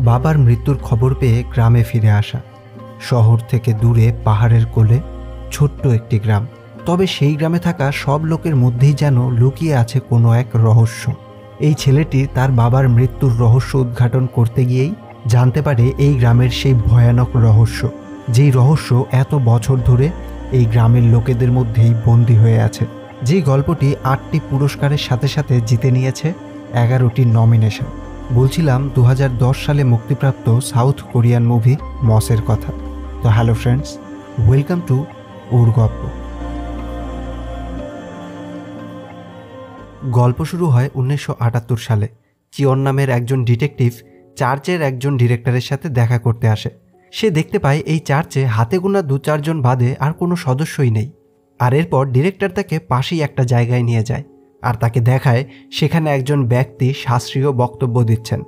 বাবার মৃত্যুর খবর পেয়ে গ্রামে ফিরে আসা। শহর থেকে দূরে পাহাড়ের কোলে ছোট্ট একটি গ্রাম। তবে সেই গ্রামে থাকা সব লোকের মধ্যেই যেন লুকিয়ে আছে কোনো এক রহস্য। এই ছেলেটি তার বাবার মৃত্যুর রহস্য উদ্ঘাটন করতে গিয়েই জানতে পারে এই গ্রামের সেই ভয়ানক রহস্য, যেই রহস্য এত বছর ধরে এই গ্রামের লোকেদের মধ্যেই বন্দী হয়ে আছে। যেই গল্পটি 8টি পুরস্কারের সাথে সাথে জিতে নিয়েছে 11টি নমিনেশন। বলছিলাম 2010 সালে মুক্তিপ্রাপ্ত সাউথ কোরিয়ান মুভি মসের কথা। তো হ্যালো ফ্রেন্ডস, ওয়েলকাম টু ওর গল্প। গল্প শুরু হয় 1978 সালে। চিয়ন নামের একজন ডিটেকটিভ চার্চের একজন ডিরেক্টরের সাথে দেখা করতে আসে। সে দেখতে পায় এই চার্চে হাতে গোনা 2-4 জন বাদে আর কোনো সদস্যই নেই। আর এরপর ডিরেক্টর তাকে পাশেই একটা জায়গায় নিয়ে যায় আর তাকে দেখায় সেখানে একজন ব্যক্তি শাস্ত্রীয় বক্তব্য দিচ্ছেন।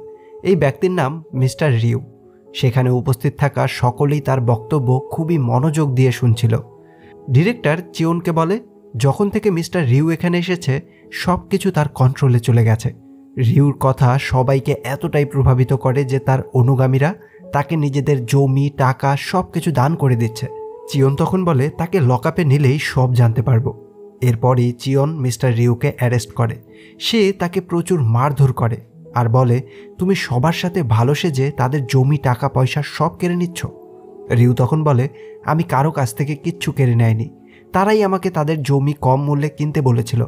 এই ব্যক্তির নাম মিস্টার রিউ। সেখানে উপস্থিত থাকা সকলেই তার বক্তব্য খুবই মনোযোগ দিয়ে শুনছিল। ডিরেক্টর চিয়নকে বলে, যখন থেকে মিস্টার রিউ এখানে এসেছে সব কিছু তার কন্ট্রোলে চলে গেছে। রিউর কথা সবাইকে এতটাই প্রভাবিত করে যে তার অনুগামীরা তাকে নিজেদের জমি টাকা সব কিছু দান করে দিচ্ছে। চিয়ন তখন বলে তাকে লকআপে নিলেই সব জানতে পারবো। এরপরই চিয়ন মিস্টার রিউকে অ্যারেস্ট করে। সে তাকে প্রচুর মারধর করে আর বলে, তুমি সবার সাথে ভালো সেজে তাদের জমি টাকা পয়সা সব কেড়ে নিচ্ছ। রিউ তখন বলে, আমি কারো কাছ থেকে কিচ্ছু কেড়ে নেয়নি। তারাই আমাকে তাদের জমি কম মূল্যে কিনতে বলেছিল,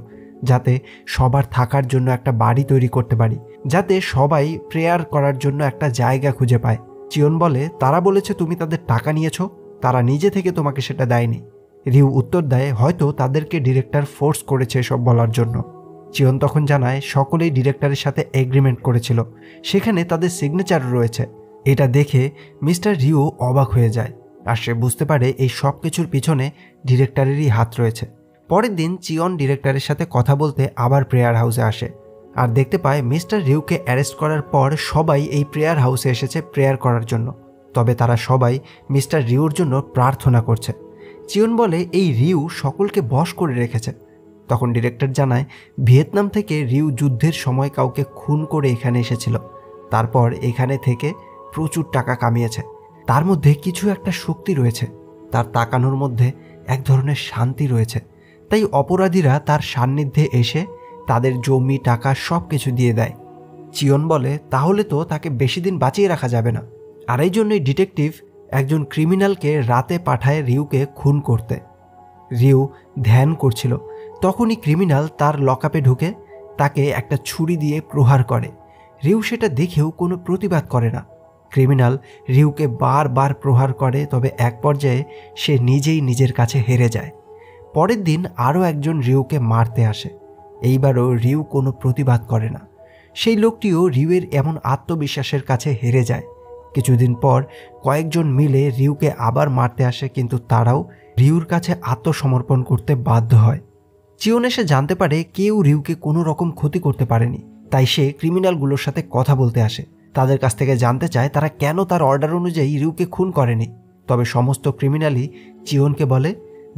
যাতে সবার থাকার জন্য একটা বাড়ি তৈরি করতে পারি, যাতে সবাই প্রেয়ার করার জন্য একটা জায়গা খুঁজে পায়। চিয়ন বলে, তারা বলেছে তুমি তাদের টাকা নিয়েছো, তারা নিজে থেকে তোমাকে সেটা দেয়নি। রিউ উত্তর দেয়, হয়তো তাদেরকে ডিরেক্টর ফোর্স করেছে এসব বলার জন্য। চিয়ন তখন জানায় সকলেই ডিরেক্টরের সাথে এগ্রিমেন্ট করেছিল, সেখানে তাদের সিগনেচার রয়েছে। এটা দেখে মিস্টার রিউ অবাক হয়ে যায় আর সে বুঝতে পারে এই সব কিছুর পিছনে ডিরেক্টরেরই হাত রয়েছে। পরের দিন চিয়ন ডিরেক্টরের সাথে কথা বলতে আবার প্রেয়ার হাউসে আসে আর দেখতে পায় মিস্টার রিউকে অ্যারেস্ট করার পর সবাই এই প্রেয়ার হাউসে এসেছে প্রেয়ার করার জন্য। তবে তারা সবাই মিস্টার রিউর জন্য প্রার্থনা করছে। চিয়ন বলে, এই রিউ সকলকে বশ করে রেখেছে। তখন ডিরেক্টর জানায়, ভিয়েতনাম থেকে রিউ যুদ্ধের সময় কাউকে খুন করে এখানে এসেছিল, তারপর এখানে থেকে প্রচুর টাকা কামিয়েছে। তার মধ্যে কিছু একটা শক্তি রয়েছে, তার তাকানোর মধ্যে এক ধরনের শান্তি রয়েছে। তাই অপরাধীরা তার সান্নিধ্যে এসে তাদের জমি টাকা সব কিছু দিয়ে দেয়। চিয়ন বলে, তাহলে তো তাকে বেশি দিন বাঁচিয়ে রাখা যাবে না। আর এই জন্যই ডিটেকটিভ একজন ক্রিমিনালকে রাতে পাঠায় রিউকে খুন করতে। রিউ ধ্যান করছিল, তখনই ক্রিমিনাল তার লকআপে ঢুকে তাকে একটা ছুরি দিয়ে প্রহার করে। রিউ সেটা দেখেও কোনো প্রতিবাদ করে না। ক্রিমিনাল রিউকে বারবার প্রহার করে, তবে এক পর্যায়ে সে নিজেই নিজের কাছে হেরে যায়। পরের দিন আরও একজন রিউকে মারতে আসে। এইবারও রিউ কোনো প্রতিবাদ করে না। সেই লোকটিও রিউয়ের এমন আত্মবিশ্বাসের কাছে হেরে যায়। কিছুদিন পর কয়েকজন মিলে রিউকে আবার মারতে আসে, কিন্তু তারাও রিউর কাছে আত্মসমর্পণ করতে বাধ্য হয়। চিয়ন এসে জানতে পারে কেউ রিউকে কোনো রকম ক্ষতি করতে পারেনি। তাই সে ক্রিমিনালগুলোর সাথে কথা বলতে আসে, তাদের কাছ থেকে জানতে চায় তারা কেন তার অর্ডার অনুযায়ী রিউকে খুন করেনি। তবে সমস্ত ক্রিমিনালই চিয়নকে বলে,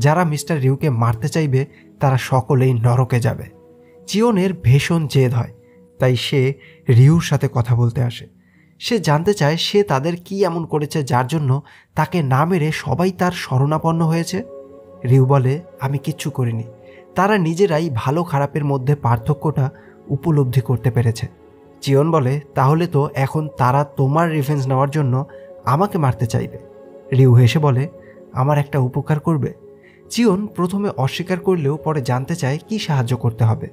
যারা মিস্টার রিউকে মারতে চাইবে তারা সকলেই নরকে যাবে। চিয়নের ভীষণ জেদ হয়, তাই সে রিউর সাথে কথা বলতে আসে। সে জানতে চায় সে তাদের কি এমন করেছে যার জন্য তাকে না মেরে সবাই তার শরণাপন্ন হয়েছে। রিউ বলে, আমি কিচ্ছু করিনি, তারা নিজেরাই ভালো খারাপের মধ্যে পার্থক্যটা উপলব্ধি করতে পেরেছে। চিয়ন বলে, তাহলে তো এখন তারা তোমার রিভেঞ্জ নেওয়ার জন্য আমাকে মারতে চাইবে। রিউ হেসে বলে, আমার একটা উপকার করবে? চিয়ন প্রথমে অস্বীকার করলেও পরে জানতে চায় কি সাহায্য করতে হবে,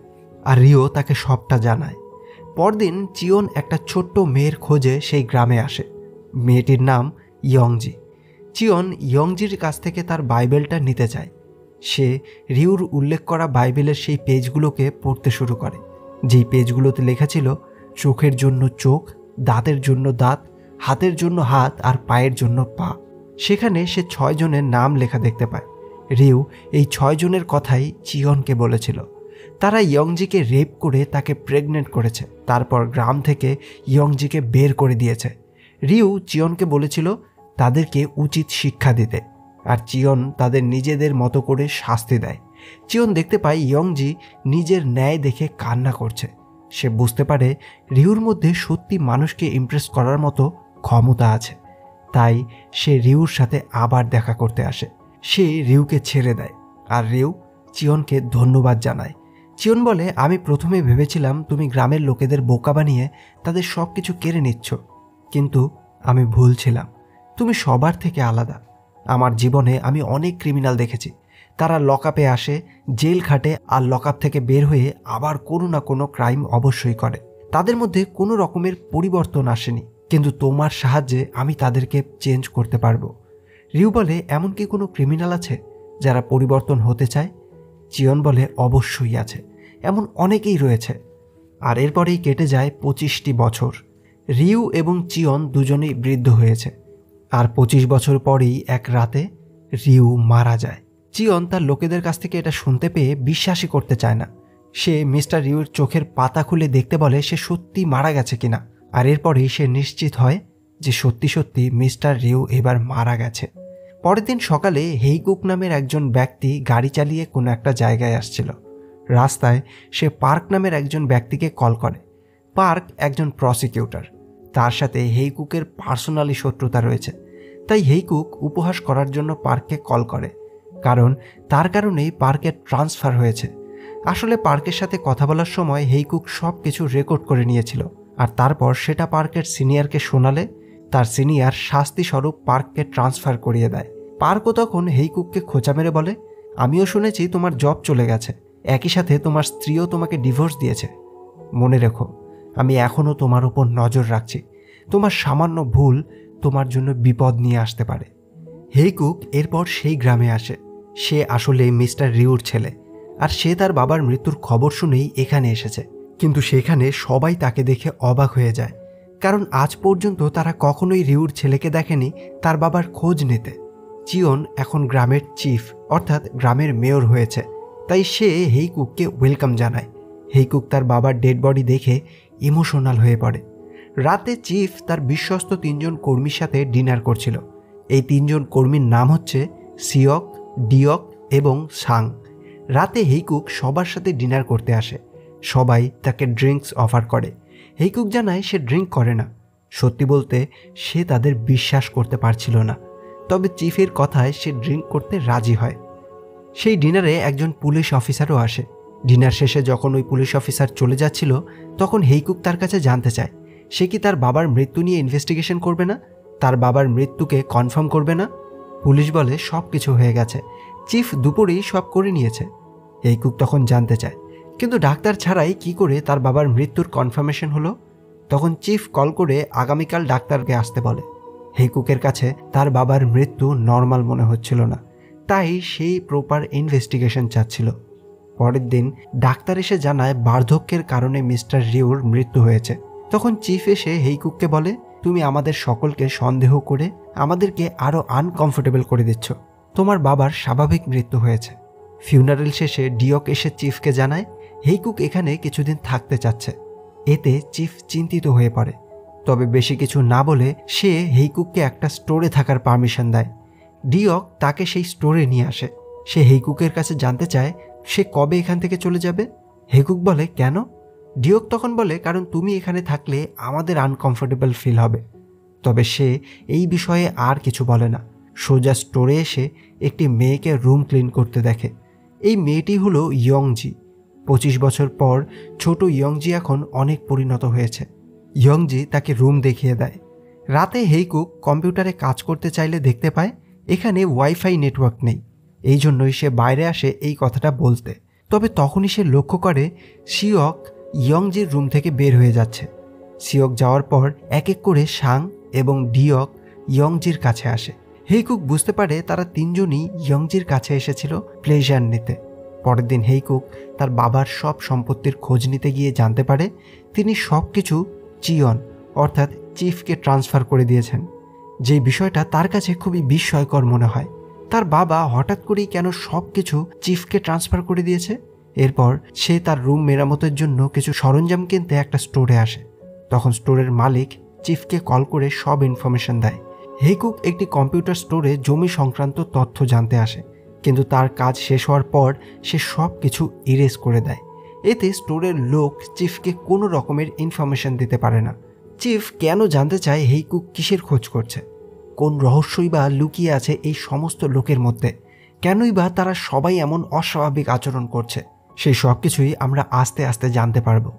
আর রিও তাকে সবটা জানায়। পরদিন চিয়ন একটা ছোট্ট মেয়ের খোঁজে সেই গ্রামে আসে। মেয়েটির নাম ইয়ংজি। চিয়ন ইয়ংজির কাছ থেকে তার বাইবেলটা নিতে চায়। সে রিউর উল্লেখ করা বাইবেলের সেই পেজগুলোকে পড়তে শুরু করে, যেই পেজগুলোতে লেখা ছিল চোখের জন্য চোখ, দাঁতের জন্য দাঁত, হাতের জন্য হাত আর পায়ের জন্য পা। সেখানে সে 6 জনের নাম লেখা দেখতে পায়। রিউ এই 6 জনের কথাই চিয়নকে বলেছিল। তারা ইয়ংজিকে রেপ করে তাকে প্রেগনেন্ট করেছে, তারপর গ্রাম থেকে ইয়ংজিকে বের করে দিয়েছে। রিউ চিয়নকে বলেছিল তাদেরকে উচিত শিক্ষা দিতে, আর চিয়ন তাদের নিজেদের মতো করে শাস্তি দেয়। চিয়ন দেখতে পায় ইয়ংজি নিজের ন্যায় দেখে কান্না করছে। সে বুঝতে পারে রিউর মধ্যে সত্যি মানুষকে ইমপ্রেস করার মতো ক্ষমতা আছে। তাই সে রিউর সাথে আবার দেখা করতে আসে। সে রিউকে ছেড়ে দেয় আর রিউ চিয়নকে ধন্যবাদ জানায়। চিয়ন বলে, আমি প্রথমে ভেবেছিলাম তুমি গ্রামের লোকেদের বোকা বানিয়ে তাদের সব কিছু কেড়ে নিচ্ছ, কিন্তু আমি ভুল ছিলাম। তুমি সবার থেকে আলাদা। আমার জীবনে আমি অনেক ক্রিমিনাল দেখেছি, তারা লকআপে আসে, জেল খাটে আর লকআপ থেকে বের হয়ে আবার কোনো না কোনো ক্রাইম অবশ্যই করে। তাদের মধ্যে কোনো রকমের পরিবর্তন আসেনি, কিন্তু তোমার সাহায্যে আমি তাদেরকে চেঞ্জ করতে পারবো। রিউ বলে, এমন কি কোনো ক্রিমিনাল আছে যারা পরিবর্তন হতে চায়? চিয়ন বলে, অবশ্যই আছে, এমন অনেকেই রয়েছে। আর এরপরেই কেটে যায় 25টি বছর। রিউ এবং চিয়ন দুজনেই বৃদ্ধ হয়েছে। আর 25 বছর পরেই এক রাতে রিউ মারা যায়। চিয়ন তার লোকেদের কাছ থেকে এটা শুনতে পেয়ে বিশ্বাসই করতে চায় না। সে মিস্টার রিউর চোখের পাতা খুলে দেখতে বলে সে সত্যি মারা গেছে কিনা। আর এরপরেই সে নিশ্চিত হয় যে সত্যি সত্যি মিস্টার রিউ এবার মারা গেছে। পরের দিন সকালে হেইকুক নামের একজন ব্যক্তি গাড়ি চালিয়ে কোনো একটা জায়গায় আসছিল। রাস্তায় সে পার্ক নামের একজন ব্যক্তিকে কল করে। পার্ক একজন প্রসিকিউটর, তার সাথে হেইকুকের পার্সোনালি শত্রুতা রয়েছে। তাই হেইকুক উপহাস করার জন্য পার্ককে কল করে, কারণ তার কারণেই পার্কের ট্রান্সফার হয়েছে। আসলে পার্কের সাথে কথা বলার সময় হেইকুক সব কিছু রেকর্ড করে নিয়েছিল, আর তারপর সেটা পার্কের সিনিয়রকে শোনালে তার সিনিয়র শাস্তিস্বরূপ পার্ককে ট্রান্সফার করিয়ে দেয়। পার্কও তখন হেইকুককে খোঁচা মেরে বলে, আমিও শুনেছি তোমার জব চলে গেছে, একই সাথে তোমার স্ত্রীও তোমাকে ডিভোর্স দিয়েছে। মনে রেখো, আমি এখনও তোমার উপর নজর রাখছি। তোমার সামান্য ভুল তোমার জন্য বিপদ নিয়ে আসতে পারে। হেইকুক এরপর সেই গ্রামে আসে। সে আসলে মিস্টার রিউর ছেলে, আর সে তার বাবার মৃত্যুর খবর শুনেই এখানে এসেছে। কিন্তু সেখানে সবাই তাকে দেখে অবাক হয়ে যায়, কারণ আজ পর্যন্ত তারা কখনোই রিউর ছেলেকে দেখেনি তার বাবার খোঁজ নিতে। চিয়ন এখন গ্রামের চিফ অর্থাৎ গ্রামের মেয়র হয়েছে, তাই সে হেইকুককে ওয়েলকাম জানায়। হেইকুক তার বাবার ডেড বডি দেখে ইমোশনাল হয়ে পড়ে। রাতে চিফ তার বিশ্বস্ত 3 জন কর্মীর সাথে ডিনার করছিল। এই 3 জন কর্মীর নাম হচ্ছে সিওক, ডিওক এবং সাং। রাতে হেইকুক সবার সাথে ডিনার করতে আসে। সবাই তাকে ড্রিঙ্কস অফার করে। হেইকুক জানায় সে ড্রিঙ্ক করে না। সত্যি বলতে সে তাদের বিশ্বাস করতে পারছিল না, তবে চিফের কথায় সে ড্রিঙ্ক করতে রাজি হয়। সেই ডিনারে একজন পুলিশ অফিসারও আসে। ডিনার শেষে যখন ওই পুলিশ অফিসার চলে যাচ্ছিল, তখন হেইকুক তার কাছে জানতে চায় সে কি তার বাবার মৃত্যু নিয়ে ইনভেস্টিগেশন করবে না, তার বাবার মৃত্যুকে কনফার্ম করবে না। পুলিশ বলে সব কিছু হয়ে গেছে, চিফ দুপুরেই সব করে নিয়েছে। হেইকুক তখন জানতে চায়, কিন্তু ডাক্তার ছাড়াই কি করে তার বাবার মৃত্যুর কনফার্মেশন হলো? তখন চিফ কল করে আগামীকাল ডাক্তারকে আসতে বলে। হেইকুকের কাছে তার বাবার মৃত্যু নর্মাল মনে হচ্ছিল না, তাই সেই প্রপার ইনভেস্টিগেশন চাচ্ছিল। পরের দিন ডাক্তার এসে জানায় বার্ধক্যের কারণে মিস্টার রিউর মৃত্যু হয়েছে। তখন চিফ এসে হেইকুককে বলে, তুমি আমাদের সকলকে সন্দেহ করে আমাদেরকে আরও আনকমফোর্টেবল করে দিচ্ছ। তোমার বাবার স্বাভাবিক মৃত্যু হয়েছে। ফিউনারেল শেষে ডিওক এসে চিফকে জানায় হেইকুক এখানে কিছুদিন থাকতে চাচ্ছে। এতে চিফ চিন্তিত হয়ে পড়ে, তবে বেশি কিছু না বলে সে হেইকুককে একটা স্টোরে থাকার পারমিশন দেয়। ডিওক তাকে সেই স্টোরে নিয়ে আসে। সে হেইকুকের কাছে জানতে চায় সে কবে এখান থেকে চলে যাবে। হেইকুক বলে, কেন? ডিওক তখন বলে, কারণ তুমি এখানে থাকলে আমাদের আনকমফোর্টেবল ফিল হবে। তবে সে এই বিষয়ে আর কিছু বলে না। সোজা স্টোরে এসে একটি মেয়েকে রুম ক্লিন করতে দেখে। এই মেয়েটি হলো ইয়ংজি। 25 বছর পর ছোট ইয়ংজি এখন অনেক পরিণত হয়েছে। ইয়ংজি তাকে রুম দেখিয়ে দেয়। রাতে হেইকুক কম্পিউটারে কাজ করতে চাইলে দেখতে পায় এখানে ওয়াইফাই নেটওয়ার্ক নেই, এই জন্যই সে বাইরে আসে এই কথাটা বলতে। তবে তখনই সে লক্ষ্য করে সিওক ইয়ংজির রুম থেকে বের হয়ে যাচ্ছে। সিওক যাওয়ার পর এক এক করে সাং এবং ডিওক ইয়ংজির কাছে আসে। হেইকুক বুঝতে পারে তারা 3 জনই ইয়ংজির কাছে এসেছিল প্লেজার নিতে। পরের দিন হেইকুক তার বাবার সব সম্পত্তির খোঁজ নিতে গিয়ে জানতে পারে তিনি সব কিছু চিয়ন অর্থাৎ চিফকে ট্রান্সফার করে দিয়েছেন। যেই বিষয়টা তার কাছে খুবই বিস্ময়কর মনে হয়। তার বাবা হঠাৎ করেই কেন সব কিছু চিফকে ট্রান্সফার করে দিয়েছে? এরপর সে তার রুম মেরামতের জন্য কিছু সরঞ্জাম কিনতে একটা স্টোরে আসে। তখন স্টোরের মালিক চিফকে কল করে সব ইনফরমেশন দেয়। হেইকুক একটি কম্পিউটার স্টোরে জমি সংক্রান্ত তথ্য জানতে আসে, কিন্তু তার কাজ শেষ হওয়ার পর সে সব কিছু ইরেজ করে দেয়। এতে স্টোরের লোক চিফকে কোনো রকমের ইনফরমেশন দিতে পারে না। চিফ কেন জানতে চায় হেইকুক কিসের খোঁজ করছে, কোন রহস্যই বা লুকিয়ে আছে এই সমস্ত লোকের মধ্যে, কেনই বা তারা সবাই এমন অস্বাভাবিক আচরণ করছে, সেই সব কিছুই আমরা আস্তে আস্তে জানতে পারবো।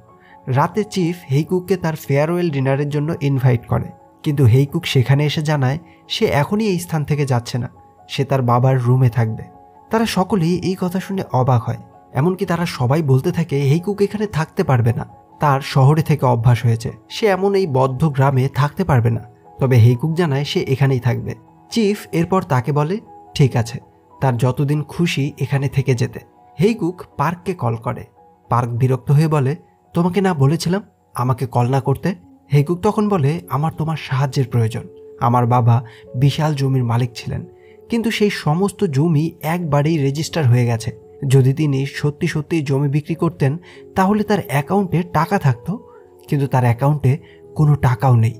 রাতে চিফ হেইকুককে তার ফেয়ারওয়েল ডিনারের জন্য ইনভাইট করে, কিন্তু হেইকুক সেখানে এসে জানায় সে এখনই এই স্থান থেকে যাচ্ছে না, সে তার বাবার রুমে থাকবে। তারা সকলেই এই কথা শুনে অবাক হয়, এমনকি তারা সবাই বলতে থাকে হেইকুক এখানে থাকতে পারবে না, তার শহরে থেকে অভ্যাস হয়েছে, সে এমন এই বদ্ধ গ্রামে থাকতে পারবে না। তবে হেইকুক জানায় সে এখানেই থাকবে। চিফ এরপর তাকে বলে ঠিক আছে, তার যতদিন খুশি এখানে থেকে যেতে। হেইকুক পার্ককে কল করে। পার্ক বিরক্ত হয়ে বলে তোমাকে না বলেছিলাম আমাকে কল না করতে? হেইকুক তখন বলে আমার তোমার সাহায্যের প্রয়োজন। আমার বাবা বিশাল জমির মালিক ছিলেন, কিন্তু সেই সমস্ত জমি একবারেই রেজিস্টার হয়ে গেছে। যদি তিনি সত্যি সত্যি জমি বিক্রি করতেন তাহলে তার অ্যাকাউন্টে টাকা থাকতো, কিন্তু তার অ্যাকাউন্টে কোনো টাকাও নেই।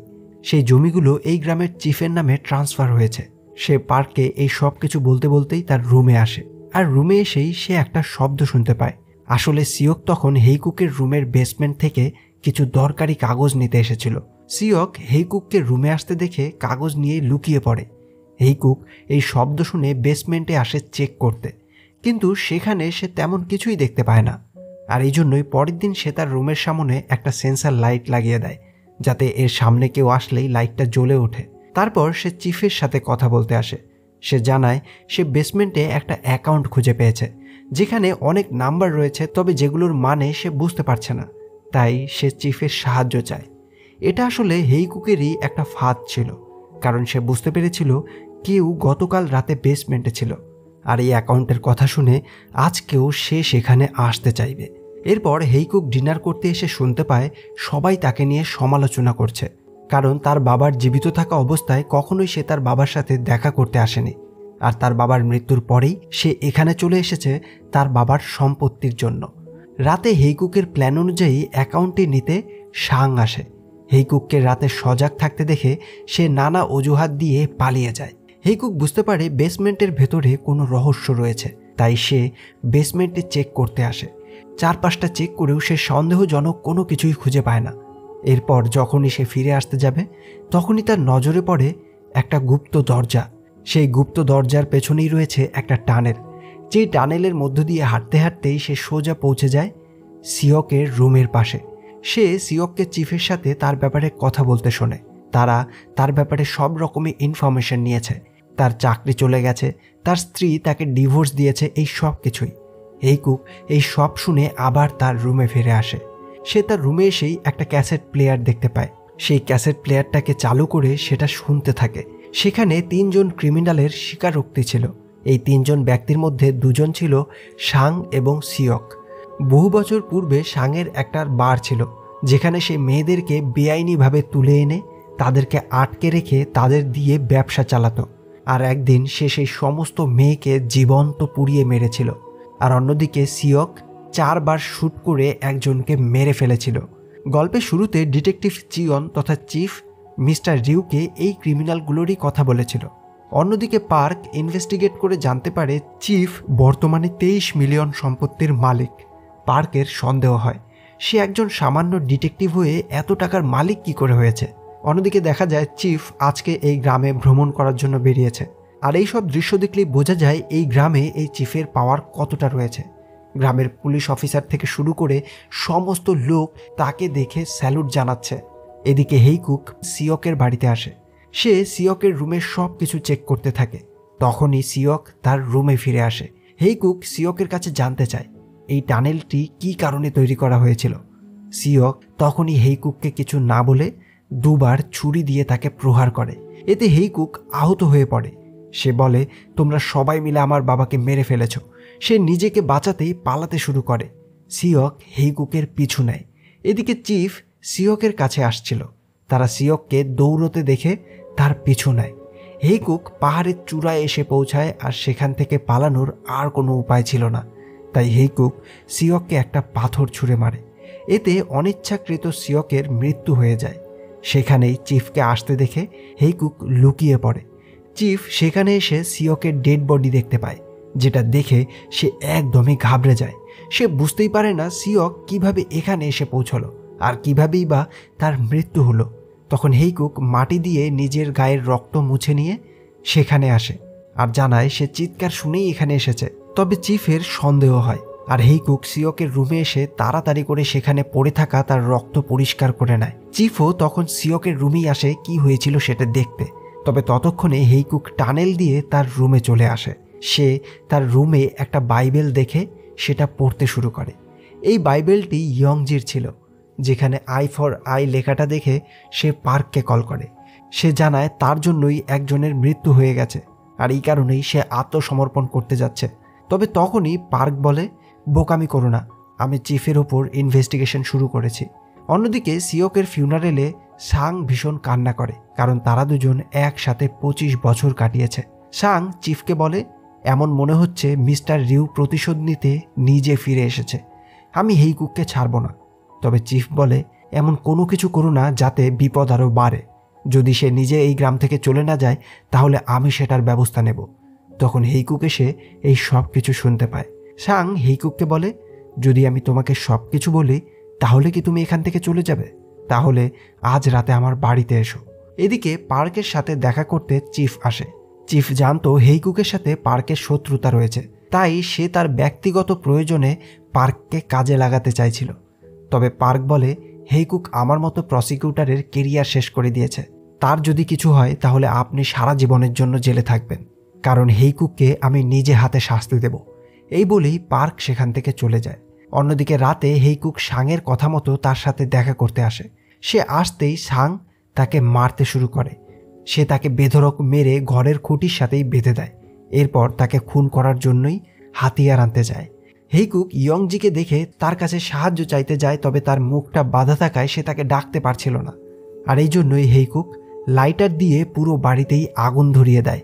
সেই জমিগুলো এই গ্রামের চিফের নামে ট্রান্সফার হয়েছে। সে পার্ককে এই সব কিছু বলতে বলতেই তার রুমে আসে, আর রুমে এসেই সে একটা শব্দ শুনতে পায়। আসলে সিওক তখন হেইকুকের রুমের বেসমেন্ট থেকে কিছু দরকারি কাগজ নিতে এসেছিল। সিওক হেইকুককে রুমে আসতে দেখে কাগজ নিয়ে লুকিয়ে পড়ে। হেইকুক এই শব্দ শুনে বেসমেন্টে আসে চেক করতে, কিন্তু সেখানে সে তেমন কিছুই দেখতে পায় না। আর এই জন্যই পরের দিন সে তার রুমের সামনে একটা সেন্সার লাইট লাগিয়ে দেয়, যাতে এর সামনে কেউ আসলেই লাইটটা জ্বলে ওঠে। তারপর সে চিফের সাথে কথা বলতে আসে। সে জানায় সে বেসমেন্টে একটা অ্যাকাউন্ট খুঁজে পেয়েছে, যেখানে অনেক নাম্বার রয়েছে, তবে যেগুলোর মানে সে বুঝতে পারছে না। তাই সে চিফের সাহায্য চায়। এটা আসলে হেইকুকেরই একটা ফাঁদ ছিল, কারণ সে বুঝতে পেরেছিল কেউ গতকাল রাতে বেসমেন্টে ছিল, আর এই অ্যাকাউন্টের কথা শুনে আজকেও সে সেখানে আসতে চাইবে। এরপর হেইকুক ডিনার করতে এসে শুনতে পায় সবাই তাকে নিয়ে সমালোচনা করছে, কারণ তার বাবার জীবিত থাকা অবস্থায় কখনোই সে তার বাবার সাথে দেখা করতে আসেনি, আর তার বাবার মৃত্যুর পরেই সে এখানে চলে এসেছে তার বাবার সম্পত্তির জন্য। রাতে হেইকুকের প্ল্যান অনুযায়ী অ্যাকাউন্টটি নিতে সাং আসে। হেইকুককে রাতে সজাগ থাকতে দেখে সে নানা অজুহাত দিয়ে পালিয়ে যায়। হেইকুক বুঝতে পারে বেসমেন্টের ভেতরে কোনো রহস্য রয়েছে, তাই সে বেসমেন্টে চেক করতে আসে। চারপাশটা চেক করেও সে সন্দেহজনক কোনো কিছুই খুঁজে পায় না। এরপর যখনই সে ফিরে আসতে যাবে তখনই তার নজরে পড়ে একটা গুপ্ত দরজা। সেই গুপ্ত দরজার পেছনেই রয়েছে একটা টানেল, যেই টানেলের মধ্য দিয়ে হাঁটতে হাঁটতেই সে সোজা পৌঁছে যায় সিওকের রুমের পাশে। সে সিওককে চিফের সাথে তার ব্যাপারে কথা বলতে শোনে। তারা তার ব্যাপারে সব রকমের ইনফরমেশন নিয়েছে, তার চাকরি চলে গেছে, তার স্ত্রী তাকে ডিভোর্স দিয়েছে, এই সব কিছুই। হেইকুক এই সব শুনে আবার তার রুমে ফিরে আসে। সে তার রুমে এসেই একটা ক্যাসেট প্লেয়ার দেখতে পায়। সেই ক্যাসেট প্লেয়ারটাকে চালু করে সেটা শুনতে থাকে। সেখানে 3 জন ক্রিমিনালের স্বীকারোক্তি ছিল। এই 3 জন ব্যক্তির মধ্যে 2 জন ছিল সাং এবং সিওক। বহু বছর পূর্বে সাংয়ের একটা বার ছিল, যেখানে সে মেয়েদেরকে বেআইনিভাবে তুলে এনে তাদেরকে আটকে রেখে তাদের দিয়ে ব্যবসা চালাতো। আর একদিন সে সেই সমস্ত মেয়েকে জীবন্ত পুড়িয়ে মেরেছিল। আর অন্যদিকে সিওক 4 বার শ্যুট করে একজনকে মেরে ফেলেছিল। গল্পের শুরুতে ডিটেকটিভ চিয়ন তথা চিফ মিস্টার রিউকে এই ক্রিমিনালগুলোরই কথা বলেছিল। অন্যদিকে পার্ক ইনভেস্টিগেট করে জানতে পারে চিফ বর্তমানে 23 মিলিয়ন সম্পত্তির মালিক। পার্কের সন্দেহ হয় সে একজন সামান্য ডিটেকটিভ হয়ে এত টাকার মালিক কি করে হয়েছে। অন্যদিকে দেখা যায় চিফ আজকে এই গ্রামে ভ্রমণ করার জন্য বেরিয়েছে। আর এই সব দৃশ্য দেখলেই বোঝা যায় এই গ্রামে এই চিফের পাওয়ার কতটা রয়েছে। গ্রামের পুলিশ অফিসার থেকে শুরু করে সমস্ত লোক তাকে দেখে স্যালুট জানাচ্ছে। এদিকে হেইকুক সিওকের বাড়িতে আসে। সে সিওকের রুমের সব কিছু চেক করতে থাকে। তখনই সিওক তার রুমে ফিরে আসে। হেইকুক সিওকের কাছে জানতে চায় এই টানেলটি কী কারণে তৈরি করা হয়েছিল। সিওক তখনই হেইকুককে কিছু না বলে 2 বার ছুরি দিয়ে তাকে প্রহার করে। এতে হেইকুক আহত হয়ে পড়ে। সে বলে তোমরা সবাই মিলে আমার বাবাকে মেরে ফেলেছ। সে নিজেকে বাঁচাতেই পালাতে শুরু করে। সিওক হেইকুকের পিছু নেয়। এদিকে চিফ সিওকের কাছে আসছিল। তারা সিওককে দৌড়তে দেখে তার পিছু নেয়। হেইকুক পাহাড়ের চূড়ায় এসে পৌঁছায়, আর সেখান থেকে পালানোর আর কোনো উপায় ছিল না। তাই হেইকুক সিওককে একটা পাথর ছুঁড়ে মারে। এতে অনিচ্ছাকৃত সিওকের মৃত্যু হয়ে যায়। সেখানেই চিফকে আসতে দেখে হেইকুক লুকিয়ে পড়ে। চিফ সেখানে এসে সিওকের ডেড বডি দেখতে পায়। যেটা দেখে সে একদমই ঘাবড়ে যায়। সে বুঝতেই পারে না সিওক কিভাবে এখানে এসে পৌঁছলো আর কিভাবেই বা তার মৃত্যু হলো। তখন হেইকুক মাটি দিয়ে নিজের গায়ের রক্ত মুছে নিয়ে সেখানে আসে আর জানায় সে চিৎকার শুনেই এখানে এসেছে। তবে চিফের সন্দেহ হয় আর হেইকুক সিওকের রুমে এসে তাড়াতাড়ি করে সেখানে পড়ে থাকা তার রক্ত পরিষ্কার করে নেয়। চিফও তখন সিওকের রুমেই আসে কি হয়েছিল সেটা দেখতে। তবে ততক্ষণে হেইকুক টানেল দিয়ে তার রুমে চলে আসে। সে তার রুমে একটা বাইবেল দেখে সেটা পড়তে শুরু করে। এই বাইবেলটি ইয়ংজির ছিল, যেখানে আই ফর আই লেখাটা দেখে সে পার্ককে কল করে। সে জানায় তার জন্যই একজনের মৃত্যু হয়ে গেছে আর এই কারণেই সে আত্মসমর্পণ করতে যাচ্ছে। তবে তখনই পার্ক বলে, বোকামি করো না, আমি চিফের ওপর ইনভেস্টিগেশন শুরু করেছি। অন্যদিকে সিওকের ফিউনারেলে সাং ভীষণ কান্না করে, কারণ তারা দুজন একসাথে 25 বছর কাটিয়েছে। সাং চিফকে বলে, এমন মনে হচ্ছে মিস্টার রিউ প্রতিশোধ নিতে নিজে ফিরে এসেছে। আমি হেইকুককে ছাড়ব না। তবে চিফ বলে, এমন কোনো কিছু করো না যাতে বিপদ আরও বাড়ে। যদি সে নিজে এই গ্রাম থেকে চলে না যায় তাহলে আমি সেটার ব্যবস্থা নেব। তখন হেইকুক এসে এই সব কিছু শুনতে পায়। সাং হেইকুককে বলে, যদি আমি তোমাকে সব কিছু বলি তাহলে কি তুমি এখান থেকে চলে যাবে? তাহলে আজ রাতে আমার বাড়িতে এসো। এদিকে পার্কের সাথে দেখা করতে চিফ আসে। চিফ জানতো হেইকুকের সাথে পার্কের শত্রুতা রয়েছে, তাই সে তার ব্যক্তিগত প্রয়োজনে পার্ককে কাজে লাগাতে চাইছিল। তবে পার্ক বলে, হেইকুক আমার মতো প্রসিকিউটরের কেরিয়ার শেষ করে দিয়েছে। তার যদি কিছু হয় তাহলে আপনি সারা জীবনের জন্য জেলে থাকবেন, কারণ হেইকুককে আমি নিজে হাতে শাস্তি দেব। এই বলেই পার্ক সেখান থেকে চলে যায়। অন্যদিকে রাতে হেইকুক সাংয়ের কথা মতো তার সাথে দেখা করতে আসে। সে আসতেই সাং তাকে মারতে শুরু করে। সে তাকে বেধড়ক মেরে ঘরের খুঁটির সাথেই বেঁধে দেয়। এরপর তাকে খুন করার জন্যই হাতিয়ার আনতে যায়। হেইকুক ইয়ংজিকে দেখে তার কাছে সাহায্য চাইতে যায়, তবে তার মুখটা বাধা থাকায় সে তাকে ডাকতে পারছিল না। আর এই জন্যই হেইকুক লাইটার দিয়ে পুরো বাড়িতেই আগুন ধরিয়ে দেয়।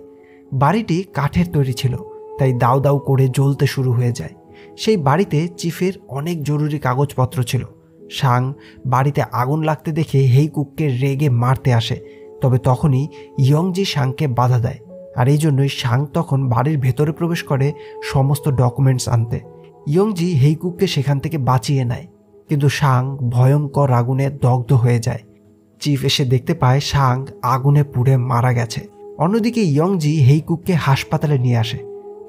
বাড়িটি কাঠের তৈরি ছিল, তাই দাউ দাউ করে জ্বলতে শুরু হয়ে যায়। সেই বাড়িতে চিফের অনেক জরুরি কাগজপত্র ছিল। সাং বাড়িতে আগুন লাগতে দেখে হেইকুককে রেগে মারতে আসে, তবে তখনই ইয়ংজি সাংকে বাধা দেয়। আর এই জন্যই সাং তখন বাড়ির ভেতরে প্রবেশ করে সমস্ত ডকুমেন্টস আনতে। ইয়ংজি হেইকুককে সেখান থেকে বাঁচিয়ে নেয়, কিন্তু সাং ভয়ঙ্কর আগুনে দগ্ধ হয়ে যায়। চিফ এসে দেখতে পায় সাং আগুনে পুড়ে মারা গেছে। অন্যদিকে ইয়ংজি হেইকুককে হাসপাতালে নিয়ে আসে।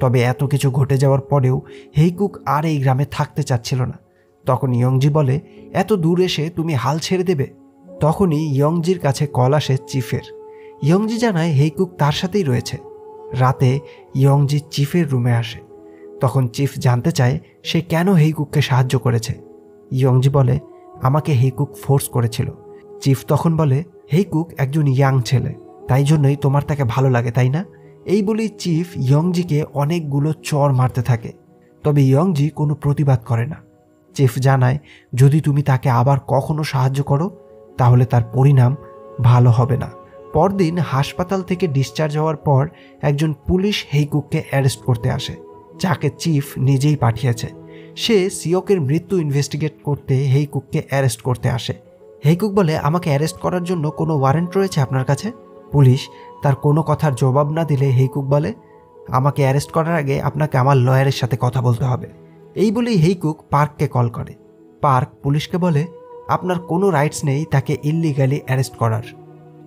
তবে এত কিছু ঘটে যাওয়ার পরেও হেইকুক আর এই গ্রামে থাকতে চাচ্ছিল না। তখন ইয়ংজি বলে, এত দূর এসে তুমি হাল ছেড়ে দেবে? তখনই ইয়ংজির কাছে কল আসে চিফের। ইয়ংজি জানায় হেইকুক তার সাথেই রয়েছে। রাতে ইয়ংজি চিফের রুমে আসে। তখন চিফ জানতে চায় সে কেন হেইকুককে সাহায্য করেছে। ইয়ংজি বলে, আমাকে হেইকুক ফোর্স করেছিল। চিফ তখন বলে, হেইকুক একজন ইয়াং ছেলে, তাই জন্যই তোমার তাকে ভালো লাগে, তাই না? এই বলেই চিফ ইয়ংজিকে অনেকগুলো চড় মারতে থাকে। তবে ইয়ংজি কোনো প্রতিবাদ করে না। চিফ জানায়, যদি তুমি তাকে আবার কখনো সাহায্য করো তাহলে তার পরিণাম ভালো হবে না। পরদিন হাসপাতাল থেকে ডিসচার্জ হওয়ার পর একজন পুলিশ হেইকুককে অ্যারেস্ট করতে আসে, যাকে চিফ নিজেই পাঠিয়েছে। সে সিওকের মৃত্যু ইনভেস্টিগেট করতে হেইকুককে অ্যারেস্ট করতে আসে। হেইকুক বলে, আমাকে অ্যারেস্ট করার জন্য কোনো ওয়ারেন্ট রয়েছে আপনার কাছে? পুলিশ তার কোনো কথার জবাব না দিলে হেইকুক বলে, আমাকে অ্যারেস্ট করার আগে আপনাকে আমার লয়ারের সাথে কথা বলতে হবে। এই বলেই হেইকুক পার্ককে কল করে। পার্ক পুলিশকে বলে, আপনার কোনো রাইটস নেই তাকে ইল্লিগালি অ্যারেস্ট করার।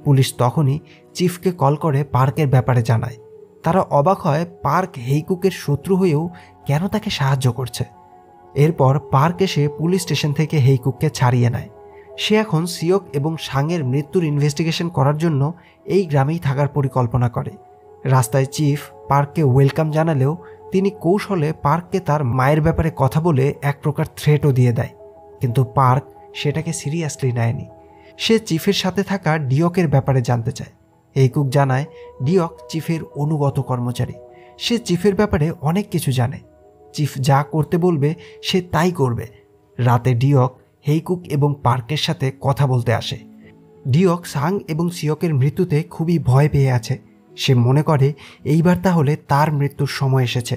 পুলিশ তখনই চিফকে কল করে পার্কের ব্যাপারে জানায়। তারা অবাক হয় পার্ক হেইকুকের শত্রু হয়েও কেন তাকে সাহায্য করছে। এরপর পার্ক এসে পুলিশ স্টেশন থেকে হেইকুককে ছাড়িয়ে নেয়। সে এখন সিওক এবং সাংয়ের মৃত্যুর ইনভেস্টিগেশন করার জন্য এই গ্রামেই থাকার পরিকল্পনা করে। রাস্তায় চিফ পার্ককে ওয়েলকাম জানালেও তিনি কৌশলে পার্ককে তার মায়ের ব্যাপারে কথা বলে এক প্রকার থ্রেটও দিয়ে দেয়, কিন্তু পার্ক সেটাকে সিরিয়াসলি নেয়নি। সে চিফের সাথে থাকা ডিয়কের ব্যাপারে জানতে চায়। হেইকুক জানায় ডিয়ক চিফের অনুগত কর্মচারী। সে চিফের ব্যাপারে অনেক কিছু জানে। চিফ যা করতে বলবে সে তাই করবে। রাতে ডিয়ক হেইকুক এবং পার্কের সাথে কথা বলতে আসে। ডিয়ক সাং এবং সিওকের মৃত্যুতে খুবই ভয় পেয়ে আছে। সে মনে করে এইবার তাহলে তার মৃত্যুর সময় এসেছে।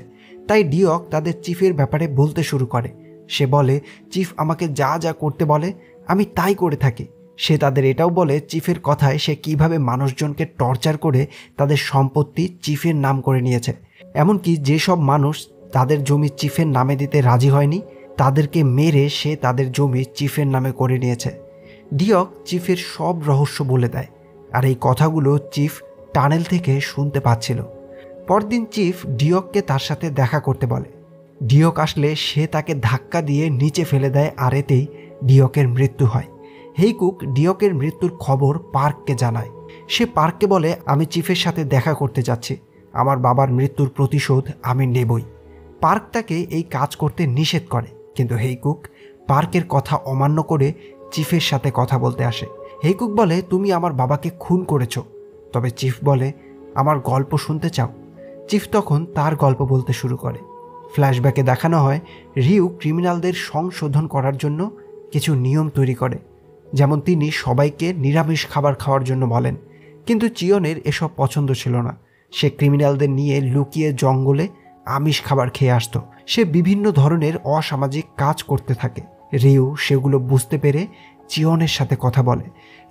তাই ডিয়ক তাদের চিফের ব্যাপারে বলতে শুরু করে। সে বলে, চিফ আমাকে যা যা করতে বলে আমি তাই করে থাকি। সে তাদের এটাও বলে চিফের কথায় সে কিভাবে মানুষজনকে টর্চার করে তাদের সম্পত্তি চিফের নাম করে নিয়েছে। এমনকি যেসব মানুষ তাদের জমি চিফের নামে দিতে রাজি হয়নি তাদেরকে মেরে সে তাদের জমি চিফের নামে করে নিয়েছে। ডিয়ক চিফের সব রহস্য বলে দেয়, আর এই কথাগুলো চিফ টানেল থেকে শুনতে পাচ্ছিল। পরদিন চিফ ডিয়ককে তার সাথে দেখা করতে বলে। ডিয়ক আসলে সে তাকে ধাক্কা দিয়ে নিচে ফেলে দেয়, আর এতেই ডিয়কের মৃত্যু হয়। হেইকুক ডিয়কের মৃত্যুর খবর পার্ককে জানায়। সে পার্ককে বলে, আমি চিফের সাথে দেখা করতে যাচ্ছি, আমার বাবার মৃত্যুর প্রতিশোধ আমি নেবই। পার্ক তাকে এই কাজ করতে নিষেধ করে, কিন্তু হেইকুক পার্কের কথা অমান্য করে চিফের সাথে কথা বলতে আসে। হেইকুক বলে, তুমি আমার বাবাকে খুন করেছ। তবে চিফ বলে, আমার গল্প শুনতে চাও? চিফ তখন তার গল্প বলতে শুরু করে। ফ্ল্যাশব্যাকে দেখানো হয় রিউ ক্রিমিনালদের সংশোধন করার জন্য কিছু নিয়ম তৈরি করে, যেমন তিনি সবাইকে নিরামিষ খাবার খাওয়ার জন্য বলেন। কিন্তু চিয়নের এসব পছন্দ ছিল না। সে ক্রিমিনালদের নিয়ে লুকিয়ে জঙ্গলে আমিষ খাবার খেয়ে আসতো। সে বিভিন্ন ধরনের অসামাজিক কাজ করতে থাকে। রিউ সেগুলো বুঝতে পেরে চিয়নের সাথে কথা বলে,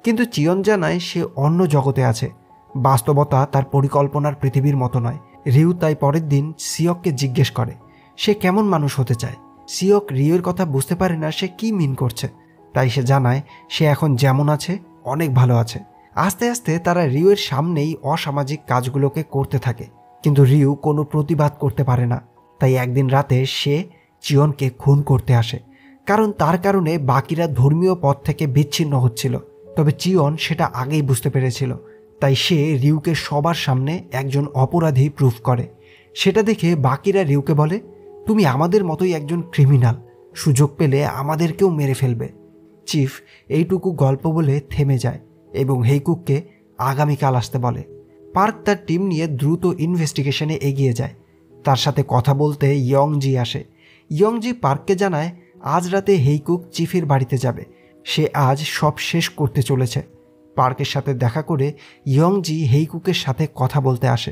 কিন্তু চিয়ন জানায় সে অন্য জগতে আছে। বাস্তবতা তার পরিকল্পনার পৃথিবীর মতো নয়। রিউ তাই পরের দিন সিয়ককে জিজ্ঞেস করে সে কেমন মানুষ হতে চায়। সিয়ক রিউর কথা বুঝতে পারে না সে কি মিন করছে, তাই সে জানায় সে এখন যেমন আছে অনেক ভালো আছে। আস্তে আস্তে তারা রিউয়ের সামনেই অসামাজিক কাজগুলোকে করতে থাকে, কিন্তু রিউ কোনো প্রতিবাদ করতে পারে না। তাই একদিন রাতে সে চিয়নকে খুন করতে আসে, কারণ তার কারণে বাকিরা ধর্মীয় পথ থেকে বিচ্ছিন্ন হচ্ছিল। তবে চিয়ন সেটা আগেই বুঝতে পেরেছিল, তাই সে রিউকে সবার সামনে একজন অপরাধী প্রুফ করে। সেটা দেখে বাকিরা রিউকে বলে, তুমি আমাদের মতোই একজন ক্রিমিনাল, সুযোগ পেলে আমাদেরকেও মেরে ফেলবে। চিফ এইটুকু গল্প বলে থেমে যায় এবং হেইকুককে আগামীকাল আসতে বলে। পার্ক তার টিম নিয়ে দ্রুত ইনভেস্টিগেশনে এগিয়ে যায়। তার সাথে কথা বলতে ইয়ংজি আসে। ইয়ংজি পার্ককে জানায় আজ রাতে হেইকুক চিফের বাড়িতে যাবে, সে আজ সব শেষ করতে চলেছে। পার্কের সাথে দেখা করে ইয়ংজি হেইকুকের সাথে কথা বলতে আসে।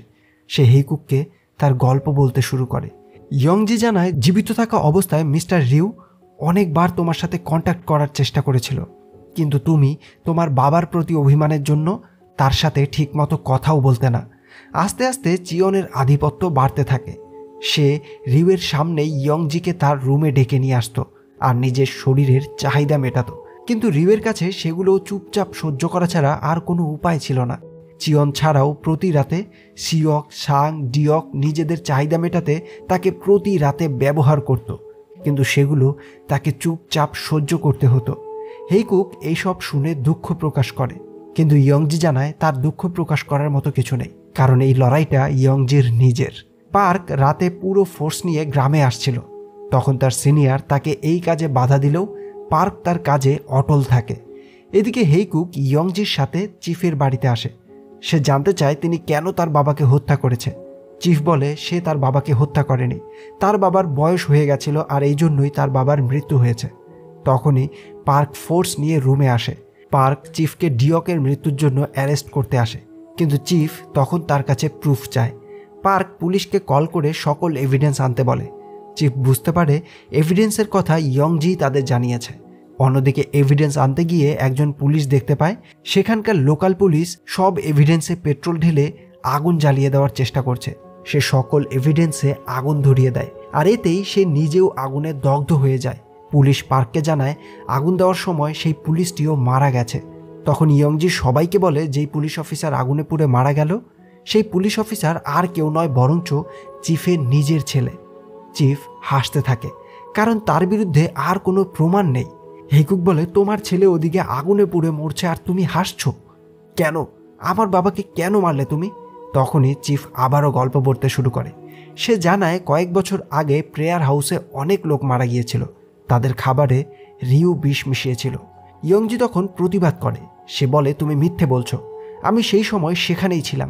সে হেইকুককে তার গল্প বলতে শুরু করে। ইয়ংজি জানায় জীবিত থাকা অবস্থায় মিস্টার রিউ অনেকবার তোমার সাথে কন্ট্যাক্ট করার চেষ্টা করেছিল, কিন্তু তুমি তোমার বাবার প্রতি অভিমানের জন্য তার সাথে ঠিকমতো কথাও বলতে না। আস্তে আস্তে চিয়নের আধিপত্য বাড়তে থাকে। সে রিউয়ের সামনে ইয়ংজিকে তার রুমে ডেকে নিয়ে আসতো আর নিজের শরীরের চাহিদা মেটাতো, কিন্তু রিউয়ের কাছে সেগুলো চুপচাপ সহ্য করা ছাড়া আর কোনো উপায় ছিল না। চিয়ন ছাড়াও প্রতি রাতে সিয়ক, সাং, ডিয়ক নিজেদের চাহিদা মেটাতে তাকে প্রতি রাতে ব্যবহার করত, কিন্তু সেগুলো তাকে চুপচাপ সহ্য করতে হতো। হেইকুক এইসব শুনে দুঃখ প্রকাশ করে, কিন্তু ইয়ংজি জানায় তার দুঃখ প্রকাশ করার মতো কিছু নেই, কারণ এই লড়াইটা ইয়ংজির নিজের। পার্ক রাতে পুরো ফোর্স নিয়ে গ্রামে আসছিল। তখন তার সিনিয়র তাকে এই কাজে বাধা দিলেও পার্ক তার কাজে অটল থাকে। এদিকে হেইকুক ইয়ংজির সাথে চিফের বাড়িতে আসে। সে জানতে চায় তিনি কেন তার বাবাকে হত্যা করেছে। চিফ বলে সে তার বাবাকে হত্যা করেনি, তার বাবার বয়স হয়ে গেছিল আর এই জন্যই তার বাবার মৃত্যু হয়েছে। তখনই পার্ক ফোর্স নিয়ে রুমে আসে। পার্ক চিফকে ডিয়কের মৃত্যুর জন্য অ্যারেস্ট করতে আসে, কিন্তু চিফ তখন তার কাছে প্রুফ চায়। পার্ক পুলিশকে কল করে সকল এভিডেন্স আনতে বলে। চিফ বুঝতে পারে এভিডেন্সের কথা ইয়ংজি তাদের জানিয়েছে। অন্যদিকে এভিডেন্স আনতে গিয়ে একজন পুলিশ দেখতে পায় সেখানকার লোকাল পুলিশ সব এভিডেন্সে পেট্রোল ঢেলে আগুন জ্বালিয়ে দেওয়ার চেষ্টা করছে। সে সকল এভিডেন্সে আগুন ধরিয়ে দেয়, আর এতেই সে নিজেও আগুনে দগ্ধ হয়ে যায়। পুলিশ পার্ককে জানায় আগুন দেওয়ার সময় সেই পুলিশটিও মারা গেছে। তখন ইয়ংজি সবাইকে বলে যেই পুলিশ অফিসার আগুনে পুড়ে মারা গেল সেই পুলিশ অফিসার আর কেউ নয় বরঞ্চ চিফের নিজের ছেলে। চিফ হাসতে থাকে, কারণ তার বিরুদ্ধে আর কোনো প্রমাণ নেই। হেইকুক বলে তোমার ছেলে ওদিকে আগুনে পুড়ে মরছে আর তুমি হাসছো কেন? আমার বাবাকে কেন মারলে তুমি? তখনই চিফ আবারও গল্প বলতে শুরু করে। সে জানায় কয়েক বছর আগে প্রেয়ার হাউসে অনেক লোক মারা গিয়েছিল, তাদের খাবারে রিউ বিষ মিশিয়েছিল। ইয়ংজি তখন প্রতিবাদ করে। সে বলে তুমি মিথ্যে বলছো, আমি সেই সময় সেখানেই ছিলাম।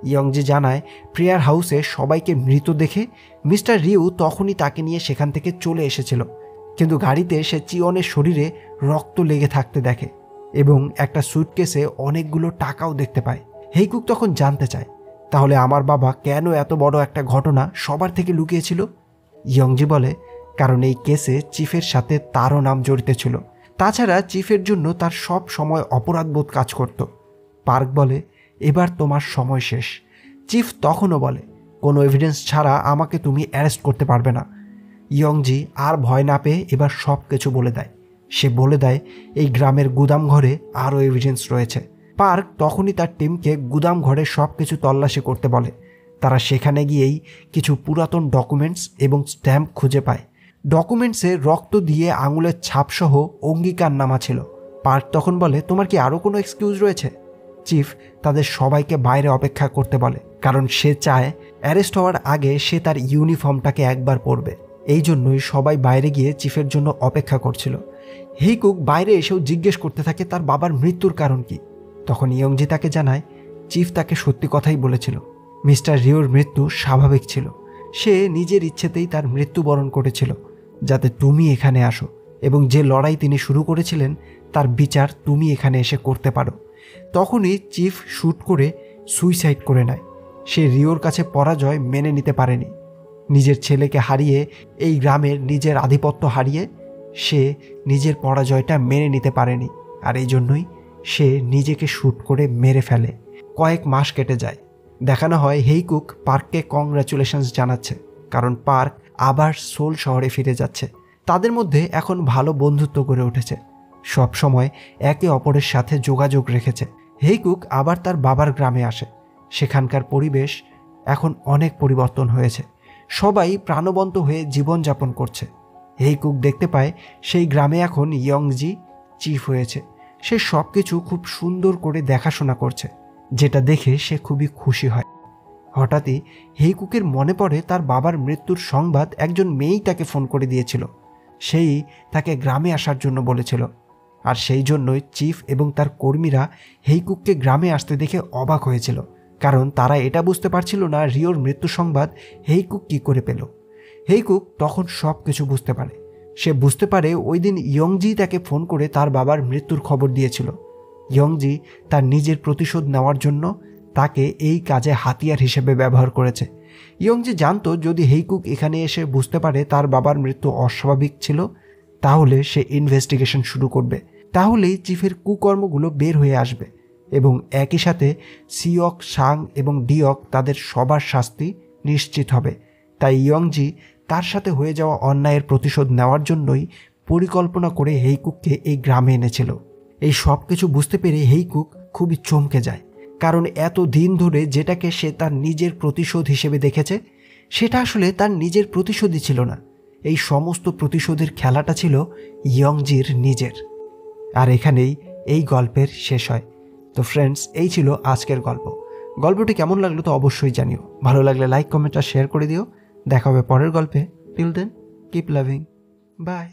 ইয়ংজি জানায় প্রেয়ার হাউসে সবাইকে মৃত দেখে মিস্টার রিউ তখনই তাকে নিয়ে সেখান থেকে চলে এসেছিল, কিন্তু গাড়িতে সে চিয়নের শরীরে রক্ত লেগে থাকতে দেখে এবং একটা সুটকেসে অনেকগুলো টাকাও দেখতে পায়। হেইকুক তখন জানতে চায় তাহলে আমার বাবা কেন এত বড় একটা ঘটনা সবার থেকে লুকিয়েছিল? ইয়ংজি বলে কারণ এই কেসে চিফের সাথে তারও নাম জড়িত ছিল, তাছাড়া চিফের জন্য তার সব সময় অপরাধবোধ কাজ করত। পার্ক বলে এবার তোমার সময় শেষ। চিফ তখনও বলে কোনো এভিডেন্স ছাড়া আমাকে তুমি অ্যারেস্ট করতে পারবে না। ইয়ংজি আর ভয় না পেয়ে এবার সব কিছু বলে দেয়। সে বলে দেয় এই গ্রামের গুদাম ঘরে আরও এভিডেন্স রয়েছে। পার্ক তখনই তার টিমকে গুদাম ঘরে সব কিছু তল্লাশি করতে বলে। তারা সেখানে গিয়েই কিছু পুরাতন ডকুমেন্টস এবং স্ট্যাম্প খুঁজে পায়। ডকুমেন্টসে রক্ত দিয়ে আঙুলের ছাপসহ অঙ্গীকারনামা ছিল। পার্ক তখন বলে, তোমার কি আরও কোনো এক্সকিউজ রয়েছে? চিফ তাদের সবাইকে বাইরে অপেক্ষা করতে বলে, কারণ সে চায় অ্যারেস্ট হওয়ার আগে সে তার ইউনিফর্মটাকে একবার পরবে। এই জন্যই সবাই বাইরে গিয়ে চিফের জন্য অপেক্ষা করছিল। হেইকুক বাইরে এসেও জিজ্ঞেস করতে থাকে তার বাবার মৃত্যুর কারণ কি। তখন ইয়ংজি তাকে জানায় চিফ তাকে সত্যি কথাই বলেছিল, মিস্টার রিওর মৃত্যু স্বাভাবিক ছিল। সে নিজের ইচ্ছেতেই তার মৃত্যুবরণ করেছিল যাতে তুমি এখানে আসো, এবং যে লড়াই তিনি শুরু করেছিলেন তার বিচার তুমি এখানে এসে করতে পারো। তখনই চিফ শ্যুট করে সুইসাইড করে নেয়। সে রিওর কাছে পরাজয় মেনে নিতে পারেনি। নিজের ছেলেকে হারিয়ে এই গ্রামের নিজের আধিপত্য হারিয়ে সে নিজের পরাজয়টা মেনে নিতে পারেনি, আর এই জন্যই সে নিজেকে শ্যুট করে মেরে ফেলে। কয়েক মাস কেটে যায়। দেখানো হয় হেইকুক পার্ককে কংগ্রাচুলেশনস জানাচ্ছে, কারণ পার্ক আবার সোল শহরে ফিরে যাচ্ছে। তাদের মধ্যে এখন ভালো বন্ধুত্ব গড়ে উঠেছে, সব সময় একে অপরের সাথে যোগাযোগ রেখেছে। হেইকুক আবার তার বাবার গ্রামে আসে। সেখানকার পরিবেশ এখন অনেক পরিবর্তন হয়েছে। সবাই প্রাণবন্ত হয়ে জীবনযাপন করছে। হেইকুক দেখতে পায় সেই গ্রামে এখন ইয়ংজি চিফ হয়েছে। সে সব কিছু খুব সুন্দর করে দেখাশোনা করছে, যেটা দেখে সে খুবই খুশি হয়। হঠাৎই হেইকুকের মনে পড়ে তার বাবার মৃত্যুর সংবাদ একজন মেয়েই তাকে ফোন করে দিয়েছিল। সেই তাকে গ্রামে আসার জন্য বলেছিল, আর সেই জন্যই চিফ এবং তার কর্মীরা হেইকুককে গ্রামে আসতে দেখে অবাক হয়েছিল, কারণ তারা এটা বুঝতে পারছিল না রিওর মৃত্যু সংবাদ হেইকুক কী করে পেল। হেইকুক তখন সব কিছু বুঝতে পারে। সে বুঝতে পারে ওই দিন ইয়ংজি তাকে ফোন করে তার বাবার মৃত্যুর খবর দিয়েছিল। ইয়ংজি তার নিজের প্রতিশোধ নেওয়ার জন্য তাকে এই কাজে হাতিয়ার হিসেবে ব্যবহার করেছে। ইয়ংজি জানতো যদি হেইকুক এখানে এসে বুঝতে পারে তার বাবার মৃত্যু অস্বাভাবিক ছিল, তাহলে সে ইনভেস্টিগেশন শুরু করবে। তাহলেই চিফের কুকর্মগুলো বের হয়ে আসবে, এবং একই সাথে সিওক, সাং এবং ডিওক তাদের সবার শাস্তি নিশ্চিত হবে। তাই ইয়ংজি তার সাথে হয়ে যাওয়া অন্যায়ের প্রতিশোধ নেওয়ার জন্যই পরিকল্পনা করে হেইকুককে এই গ্রামে এনেছিল। এই সব কিছু বুঝতে পেরে হেইকুক খুবই চমকে যায়, কারণ এত দিন ধরে যেটাকে সে তার নিজের প্রতিশোধ হিসেবে দেখেছে সেটা আসলে তার নিজের প্রতিশোধই ছিল না। এই সমস্ত প্রতিশোধের খেলাটা ছিল ইয়ংজির নিজের। আর এখানেই এই গল্পের শেষ হয়। তো ফ্রেন্ডস, এই ছিল আজকের গল্প। গল্পটি কেমন লাগলো তো অবশ্যই জানিও। ভালো লাগলে লাইক, কমেন্ট আর শেয়ার করে দিও। দেখা হবে পরের গল্পে। Till then, keep loving. By.